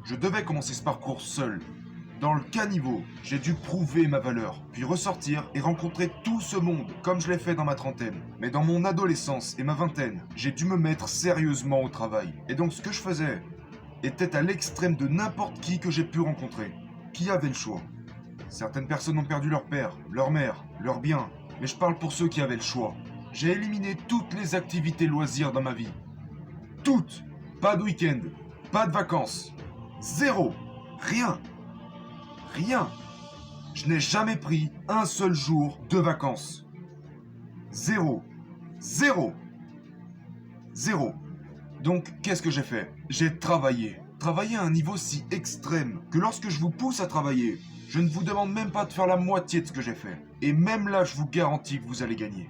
Je devais commencer ce parcours seul. Dans le caniveau, j'ai dû prouver ma valeur, puis ressortir et rencontrer tout ce monde, comme je l'ai fait dans ma trentaine. Mais dans mon adolescence et ma vingtaine, j'ai dû me mettre sérieusement au travail. Et donc ce que je faisais était à l'extrême de n'importe qui que j'ai pu rencontrer. Qui avait le choix? Certaines personnes ont perdu leur père, leur mère, leurs biens, mais je parle pour ceux qui avaient le choix. J'ai éliminé toutes les activités loisirs dans ma vie. Toutes! Pas de week-end, pas de vacances. Zéro! Rien! Rien! Je n'ai jamais pris un seul jour de vacances. Zéro! Zéro! Zéro! Donc, qu'est-ce que j'ai fait? J'ai travaillé. Travaillé à un niveau si extrême que lorsque je vous pousse à travailler, je ne vous demande même pas de faire la moitié de ce que j'ai fait. Et même là, je vous garantis que vous allez gagner.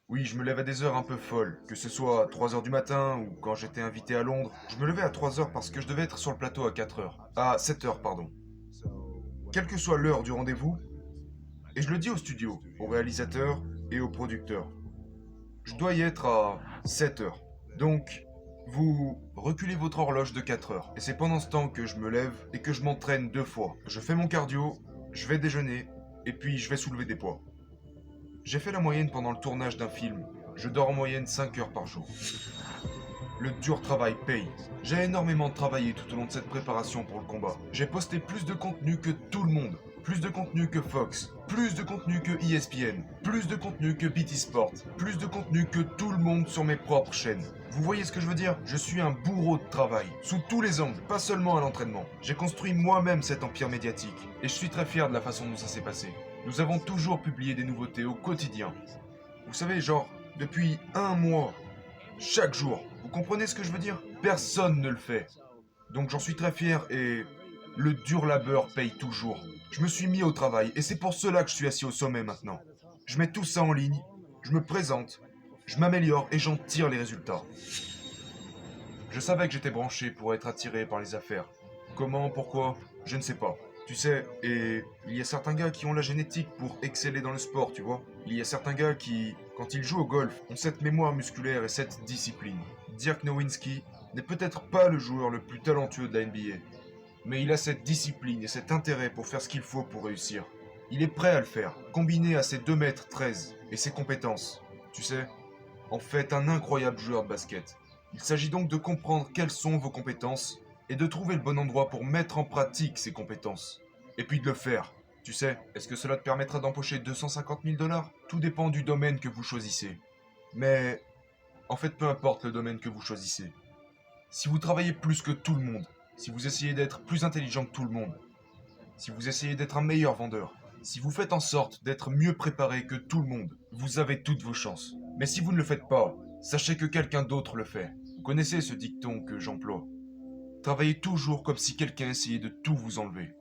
Oui, je me lève à des heures un peu folles, que ce soit à 3 heures du matin ou quand j'étais invité à Londres. Je me levais à 3 heures parce que je devais être sur le plateau à 4 heures. À 7 heures, pardon. Quelle que soit l'heure du rendez-vous, et je le dis au studio, au réalisateur et au producteur, je dois y être à 7 heures. Donc, vous reculez votre horloge de 4 heures. Et c'est pendant ce temps que je me lève et que je m'entraîne 2 fois. Je fais mon cardio, je vais déjeuner, et puis je vais soulever des poids. J'ai fait la moyenne pendant le tournage d'un film. Je dors en moyenne 5 heures par jour. Le dur travail paye. J'ai énormément travaillé tout au long de cette préparation pour le combat. J'ai posté plus de contenu que tout le monde. Plus de contenu que Fox. Plus de contenu que ESPN. Plus de contenu que BT Sport. Plus de contenu que tout le monde sur mes propres chaînes. Vous voyez ce que je veux dire? Je suis un bourreau de travail. Sous tous les angles, pas seulement à l'entraînement. J'ai construit moi-même cet empire médiatique. Et je suis très fier de la façon dont ça s'est passé. Nous avons toujours publié des nouveautés au quotidien. Vous savez, genre, depuis un mois, chaque jour. Vous comprenez ce que je veux dire? Personne ne le fait. Donc j'en suis très fier et le dur labeur paye toujours. Je me suis mis au travail et c'est pour cela que je suis assis au sommet maintenant. Je mets tout ça en ligne, je me présente, je m'améliore et j'en tire les résultats. Je savais que j'étais branché pour être attiré par les affaires. Comment, pourquoi, je ne sais pas. Tu sais, et il y a certains gars qui ont la génétique pour exceller dans le sport, tu vois. Il y a certains gars qui, quand ils jouent au golf, ont cette mémoire musculaire et cette discipline. Dirk Nowitzki n'est peut-être pas le joueur le plus talentueux de la NBA, mais il a cette discipline et cet intérêt pour faire ce qu'il faut pour réussir. Il est prêt à le faire, combiné à ses 2,13 m et ses compétences. Tu sais, en fait un incroyable joueur de basket. Il s'agit donc de comprendre quelles sont vos compétences et de trouver le bon endroit pour mettre en pratique ces compétences. Et puis de le faire. Tu sais, est-ce que cela te permettra d'empocher 250 000 $? Tout dépend du domaine que vous choisissez. Mais, en fait, peu importe le domaine que vous choisissez. Si vous travaillez plus que tout le monde, si vous essayez d'être plus intelligent que tout le monde, si vous essayez d'être un meilleur vendeur, si vous faites en sorte d'être mieux préparé que tout le monde, vous avez toutes vos chances. Mais si vous ne le faites pas, sachez que quelqu'un d'autre le fait. Vous connaissez ce dicton que j'emploie. Travaillez toujours comme si quelqu'un essayait de tout vous enlever.